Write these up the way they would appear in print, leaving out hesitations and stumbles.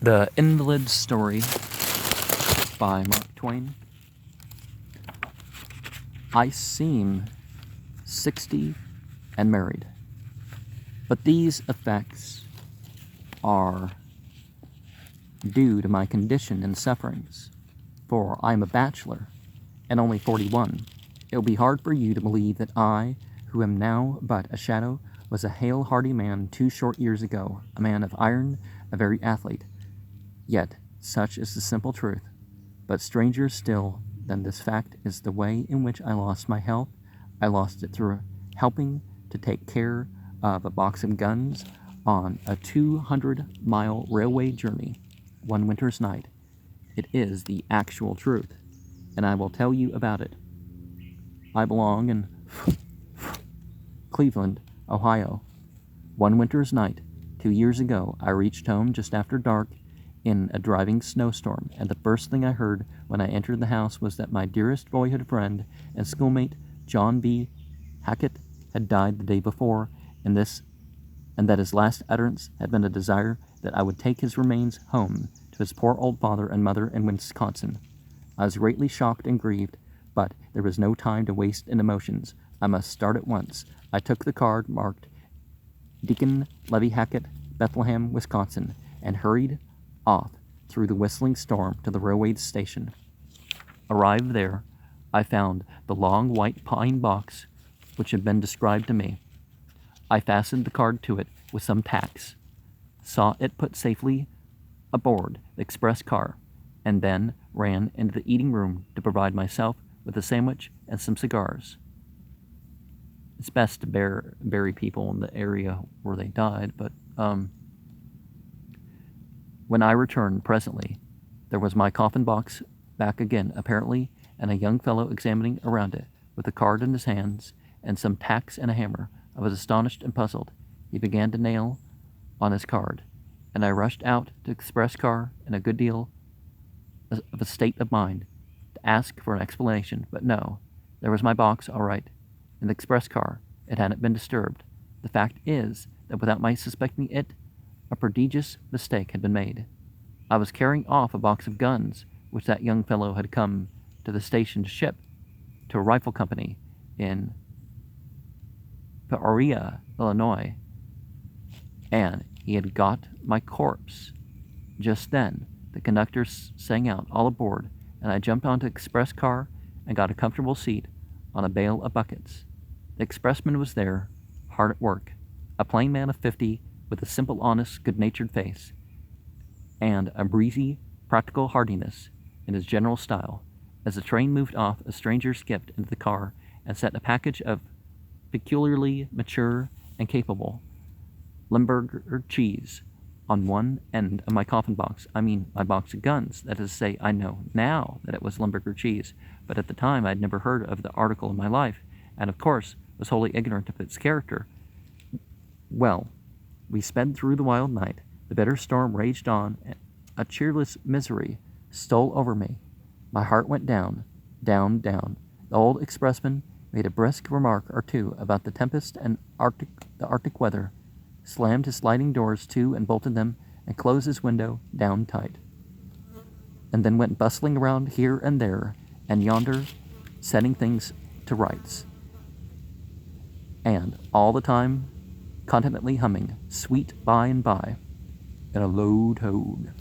The Invalid Story by Mark Twain. I seem 60 and married, but these effects are due to my condition and sufferings, for I am a bachelor and only 41. It will be hard for you to believe that I, who am now but a shadow, was a hale, hearty man 2 short years ago, a man of iron, a very athlete. Yet such is the simple truth. But stranger still than this fact is the way in which I lost my health. I lost it through helping to take care of a box of guns on a 200-mile railway journey one winter's night. It is the actual truth, and I will tell you about it. I belong in Cleveland, Ohio. One winter's night, 2 years ago, I reached home just after dark in a driving snowstorm, and the first thing I heard when I entered the house was that my dearest boyhood friend and schoolmate, John B. Hackett, had died the day before, and that his last utterance had been a desire that I would take his remains home to his poor old father and mother in Wisconsin. I was greatly shocked and grieved, but there was no time to waste in emotions. I must start at once. I took the card marked Deacon Levy Hackett, Bethlehem, Wisconsin, and hurried off through the whistling storm to the railway station. Arrived there, I found the long white pine box which had been described to me. I fastened the card to it with some tacks, saw it put safely aboard the express car, and then ran into the eating room to provide myself with a sandwich and some cigars. It's best to bury people in the area where they died, but when I returned presently, there was my coffin box back again, apparently, and a young fellow examining around it, with a card in his hands, and some tacks and a hammer. I was astonished and puzzled. He began to nail on his card, and I rushed out to the express car in a good deal of a state of mind to ask for an explanation, but no, there was my box all right, in the express car. It hadn't been disturbed. The fact is that without my suspecting it, a prodigious mistake had been made. I was carrying off a box of guns which that young fellow had come to the station to ship to a rifle company in Peoria, Illinois, and he had got my corpse. Just then, the conductor sang out, "All aboard," and I jumped onto the express car and got a comfortable seat on a bale of buckets. The expressman was there, hard at work, a plain man of 50 with a simple, honest, good-natured face, and a breezy, practical heartiness in his general style. As the train moved off, a stranger skipped into the car and set a package of peculiarly mature and capable Limburger cheese on one end of my coffin box. I mean, my box of guns. That is to say, I know now that it was Limburger cheese, but at the time I'd never heard of the article in my life, and of course was wholly ignorant of its character. Well, we sped through the wild night. The bitter storm raged on, and a cheerless misery stole over me. My heart went down, down, down. The old expressman made a brisk remark or two about the tempest and the Arctic weather, slammed his sliding doors to and bolted them, and closed his window down tight, and then went bustling around here and there and yonder, setting things to rights, and all the time contentedly humming "Sweet By and By" in a low tone,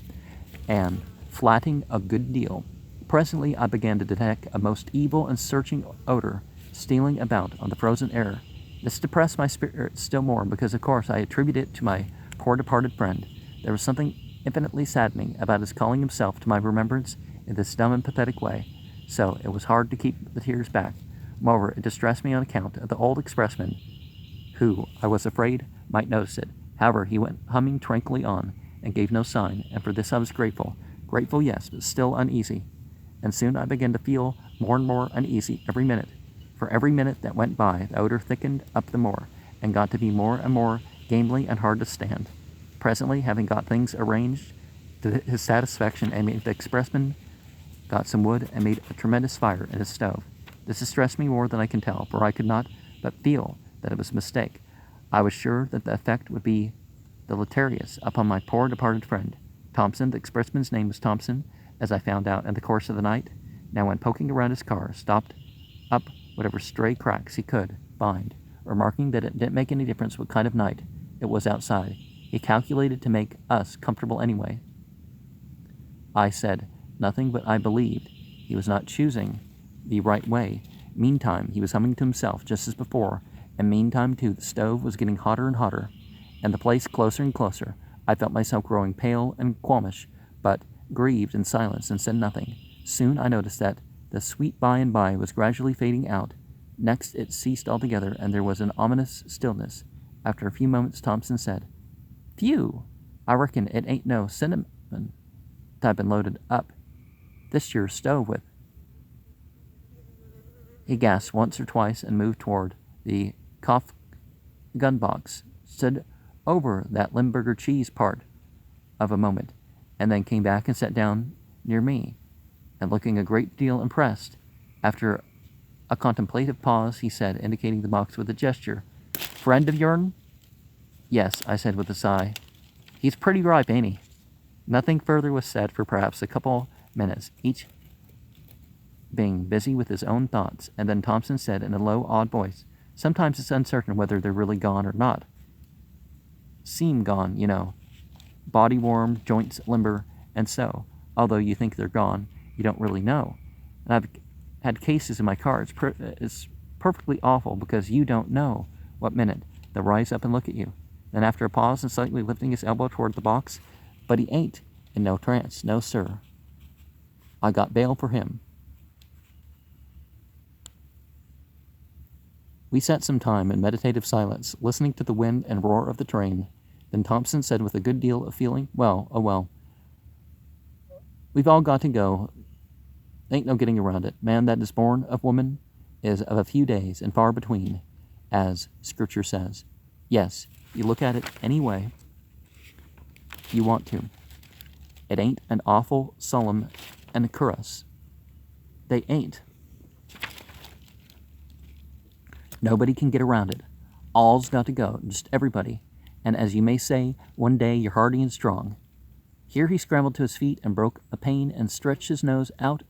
and flatting a good deal. Presently I began to detect a most evil and searching odor stealing about on the frozen air. This depressed my spirits still more, because of course I attributed it to my poor departed friend. There was something infinitely saddening about his calling himself to my remembrance in this dumb and pathetic way, so it was hard to keep the tears back. Moreover, it distressed me on account of the old expressman, who, I was afraid, might notice it. However, he went humming tranquilly on, and gave no sign, and for this I was grateful. Grateful, yes, but still uneasy. And soon I began to feel more and more uneasy every minute. For every minute that went by, the odor thickened up the more, and got to be more and more gamely and hard to stand. Presently, having got things arranged to his satisfaction, and the expressman got some wood and made a tremendous fire in his stove. This distressed me more than I can tell, for I could not but feel that it was a mistake. I was sure that the effect would be deleterious upon my poor departed friend. Thompson, the expressman's name was Thompson, as I found out in the course of the night, now went poking around his car, stopped up whatever stray cracks he could find, remarking that it didn't make any difference what kind of night it was outside. He calculated to make us comfortable anyway. I said nothing, but I believed he was not choosing the right way. Meantime, he was humming to himself just as before, and meantime, too, the stove was getting hotter and hotter, and the place closer and closer. I felt myself growing pale and qualmish, but grieved in silence and said nothing. Soon I noticed that the sweet by and by was gradually fading out. Next it ceased altogether, and there was an ominous stillness. After a few moments, Thompson said, "Phew! I reckon it ain't no cinnamon that I've been loaded up this year's stove with." He gasped once or twice and moved toward the cough gun box, stood over that Limburger cheese part of a moment, and then came back and sat down near me, and looking a great deal impressed. After a contemplative pause, he said, indicating the box with a gesture, "Friend of yourn?" "Yes," I said with a sigh. "He's pretty ripe, ain't he?" Nothing further was said for perhaps a couple minutes, each being busy with his own thoughts, and then Thompson said in a low, odd voice, "Sometimes it's uncertain whether they're really gone or not. Seem gone, you know. Body warm, joints limber, and so, although you think they're gone, you don't really know. And I've had cases in my car. It's perfectly awful because you don't know what minute they'll rise up and look at you." Then after a pause and slightly lifting his elbow toward the box, "But he ain't in no trance, no sir. I got bail for him." We sat some time in meditative silence, listening to the wind and roar of the train. Then Thompson said with a good deal of feeling, "Well, oh well. We've all got to go. Ain't no getting around it. Man that is born of woman is of a few days and far between, as Scripture says. Yes, you look at it any way you want to. It ain't an awful solemn and a curse. They ain't. Nobody can get around it. All's got to go, just everybody. And as you may say, one day you're hearty and strong." Here he scrambled to his feet and broke a pane and stretched his nose out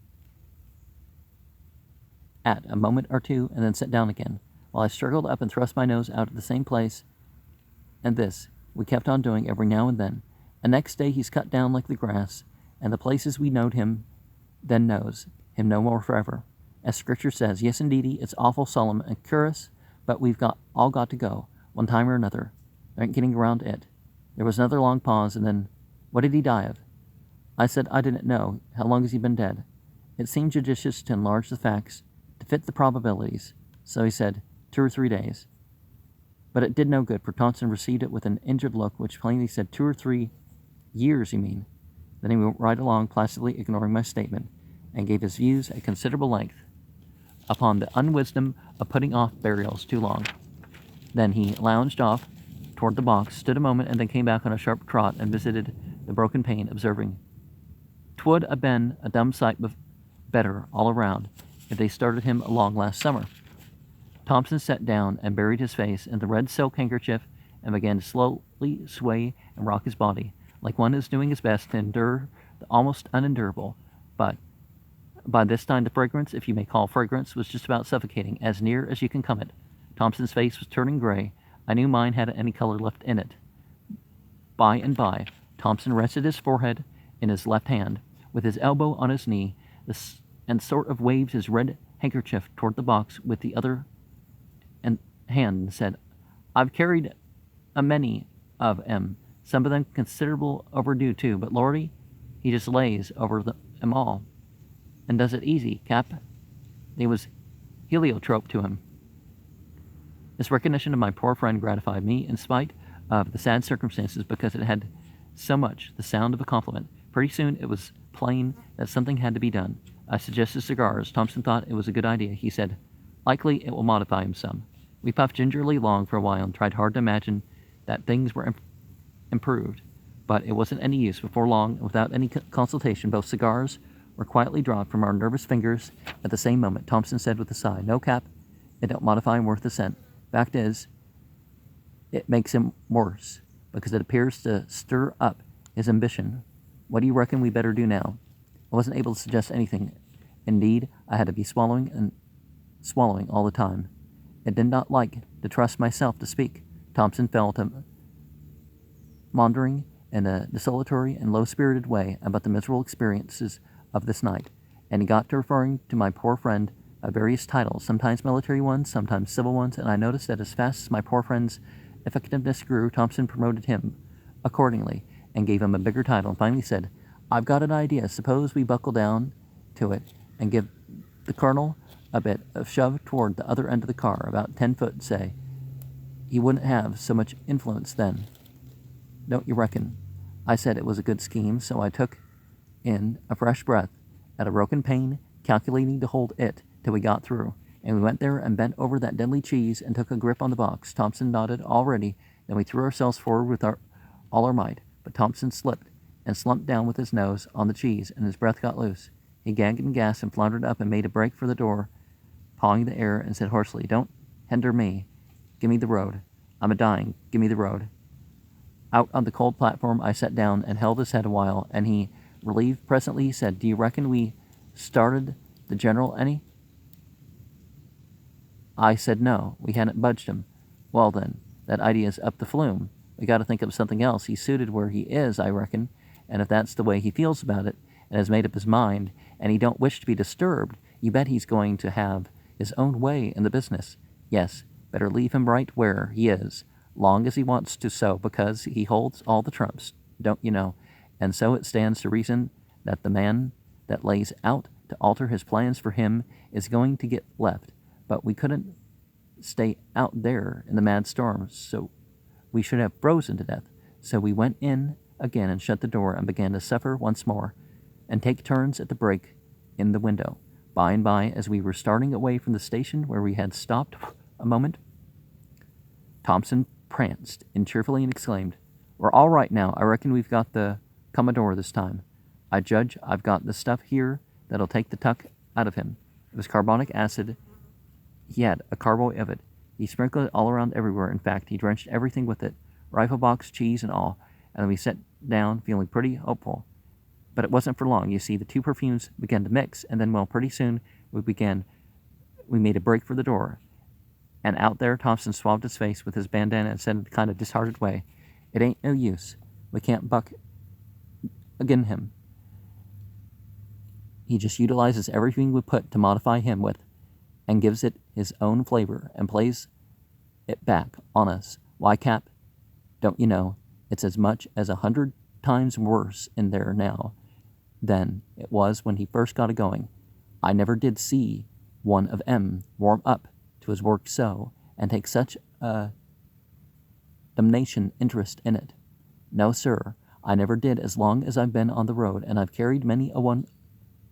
at a moment or two, and then sat down again, while I struggled up and thrust my nose out at the same place. And this we kept on doing every now and then. And next day he's cut down like the grass, and the places we knowed him then knows him no more forever. As Scripture says, yes, indeedy, it's awful solemn and curous, but we've all got to go, one time or another. There ain't getting around it. There was another long pause, and then, "What did he die of?" I said I didn't know. How long has he been dead? It seemed judicious to enlarge the facts, to fit the probabilities. So he said, 2 or 3 days. But it did no good, for Thompson received it with an injured look, which plainly said 2 or 3 years, you mean. Then he went right along, placidly ignoring my statement, and gave his views at considerable length upon the unwisdom of putting off burials too long. Then he lounged off toward the box, stood a moment, and then came back on a sharp trot and visited the broken pane, observing, "'Twould a been a dumb sight better all around if they started him along last summer." Thompson sat down and buried his face in the red silk handkerchief and began to slowly sway and rock his body, like one who is doing his best to endure the almost unendurable. But by this time the fragrance, if you may call fragrance, was just about suffocating, as near as you can come it. Thompson's face was turning gray. I knew mine hadn't any color left in it. By and by, Thompson rested his forehead in his left hand, with his elbow on his knee, and sort of waved his red handkerchief toward the box with the other hand, and said, "I've carried a many of 'em, some of them considerable overdue too, but Lordy, he just lays over 'em all, and does it easy, Cap. They was heliotrope to him." This recognition of my poor friend gratified me, in spite of the sad circumstances, because it had so much the sound of a compliment. Pretty soon it was plain that something had to be done. I suggested cigars. Thompson thought it was a good idea. He said, "Likely it will modify him some." We puffed gingerly along for a while and tried hard to imagine that things were improved, but it wasn't any use. Before long, and without any consultation, both cigars were quietly dropped from our nervous fingers at the same moment. Thompson said with a sigh, "No, Cap, it don't modify him worth a cent. Fact is, it makes him worse, because it appears to stir up his ambition. What do you reckon we better do now? I wasn't able to suggest anything. Indeed, I had to be swallowing and swallowing all the time. I did not like to trust myself to speak. Thompson fell to maundering in a desultory and low-spirited way about the miserable experiences of this night, and he got to referring to my poor friend by various titles, sometimes military ones, sometimes civil ones, and I noticed that as fast as my poor friend's effectiveness grew, Thompson promoted him accordingly and gave him a bigger title, and finally said, "I've got an idea. Suppose we buckle down to it and give the colonel a bit of shove toward the other end of the car, about 10 foot, say. He wouldn't have so much influence then. Don't you reckon?" I said it was a good scheme, so I took in a fresh breath at a broken pane, calculating to hold it till we got through, and we went there and bent over that deadly cheese and took a grip on the box. Thompson nodded, "All ready." Then we threw ourselves forward with all our might, but Thompson slipped and slumped down with his nose on the cheese, and his breath got loose. He gagged and gasped and floundered up and made a break for the door, pawing the air, and said hoarsely, "Don't hinder me. Give me the road. I'm a-dying. Give me the road." Out on the cold platform, I sat down and held his head a while, and he, relieved, presently said, "Do you reckon we started the general any?" I said no, we hadn't budged him. "Well then, that idea's up the flume. We got to think of something else. He's suited where he is, I reckon, and if that's the way he feels about it, and has made up his mind, and he don't wish to be disturbed, you bet he's going to have his own way in the business. Yes, better leave him right where he is, long as he wants to so, because he holds all the trumps, don't you know, and so it stands to reason that the man that lays out to alter his plans for him is going to get left, but we couldn't stay out there in the mad storm, so we should have frozen to death. So we went in again and shut the door and began to suffer once more, and take turns at the break in the window. By and by, as we were starting away from the station where we had stopped a moment, Thompson pranced in cheerfully and exclaimed, "We're all right now. I reckon we've got the Commodore this time. I judge I've got the stuff here that'll take the tuck out of him." It was carbonic acid. He had a carboy of it. He sprinkled it all around everywhere. In fact, he drenched everything with it, rifle box, cheese, and all, and then we sat down feeling pretty hopeful. But it wasn't for long. You see, the two perfumes began to mix, and then, well, pretty soon we made a break for the door. And out there, Thompson swabbed his face with his bandana and said in a kind of disheartened way, "It ain't no use. We can't buck agin him. He just utilizes everything we put to modify him with, and gives it his own flavor, and plays it back on us. Why, Cap, don't you know, it's as much as 100 times worse in there now than it was when he first got it going. I never did see one of 'em warm up to his work so, and take such a damnation interest in it. No, sir, I never did as long as I've been on the road, and I've carried many a one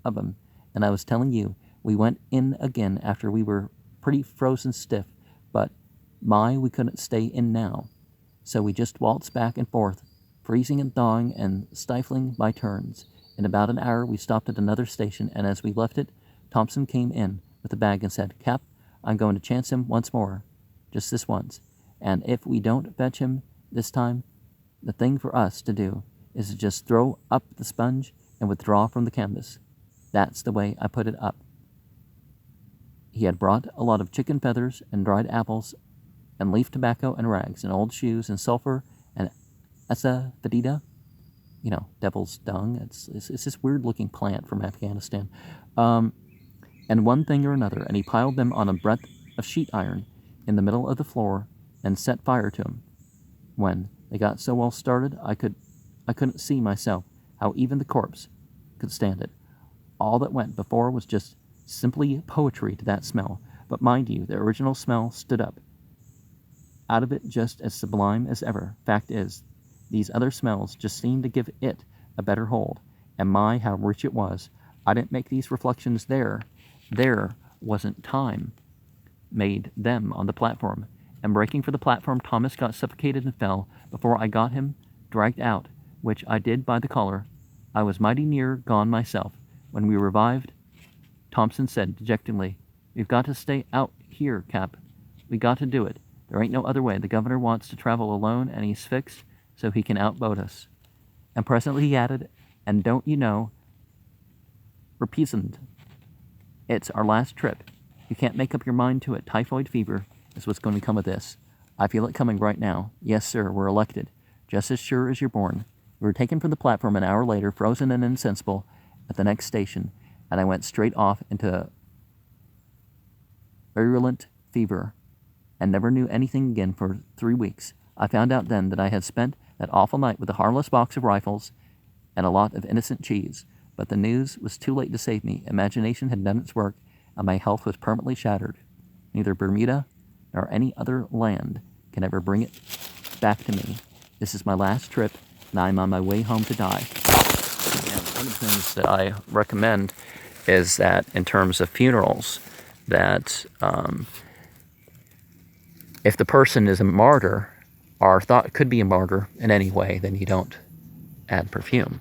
of 'em, and I was telling you, we went in again after we were pretty frozen stiff, but we couldn't stay in now, so we just waltzed back and forth, freezing and thawing and stifling by turns. In about an hour we stopped at another station, and as we left it, Thompson came in with a bag and said, "Cap, I'm going to chance him once more, just this once, and if we don't fetch him this time, the thing for us to do is to just throw up the sponge and withdraw from the canvas." That's the way I put it up. He had brought a lot of chicken feathers and dried apples and leaf tobacco and rags and old shoes and sulfur and asafoetida, devil's dung. It's this weird-looking plant from Afghanistan, and one thing or another, and he piled them on a breadth of sheet iron in the middle of the floor and set fire to them. When they got so well started, I couldn't see myself how even the corpse could stand it. All that went before was just simply poetry to that smell, but mind you, the original smell stood up out of it just as sublime as ever. Fact is, these other smells just seemed to give it a better hold, and my, how rich it was. I didn't make these reflections there. There wasn't time made them on the platform, and breaking for the platform, Thomas got suffocated and fell before I got him dragged out, which I did by the collar. I was mighty near gone myself. When we revived, Thompson said dejectedly, "We've got to stay out here, Cap. We got to do it. There ain't no other way. The governor wants to travel alone, and he's fixed so he can outboat us." And presently he added, And don't you know, repeasoned. It's our last trip. You can't make up your mind to it. Typhoid fever is what's going to come of this. I feel it coming right now. Yes, sir, we're elected. Just as sure as you're born. We were taken from the platform an hour later, frozen and insensible, at the next station, and I went straight off into virulent fever and never knew anything again for 3 weeks. I found out then that I had spent that awful night with a harmless box of rifles and a lot of innocent cheese, but the news was too late to save me. Imagination had done its work, and my health was permanently shattered. Neither Bermuda nor any other land can ever bring it back to me. This is my last trip, and I'm on my way home to die. And one of the things that I recommend is that in terms of funerals, that if the person is a martyr or thought could be a martyr in any way, then you don't add perfume.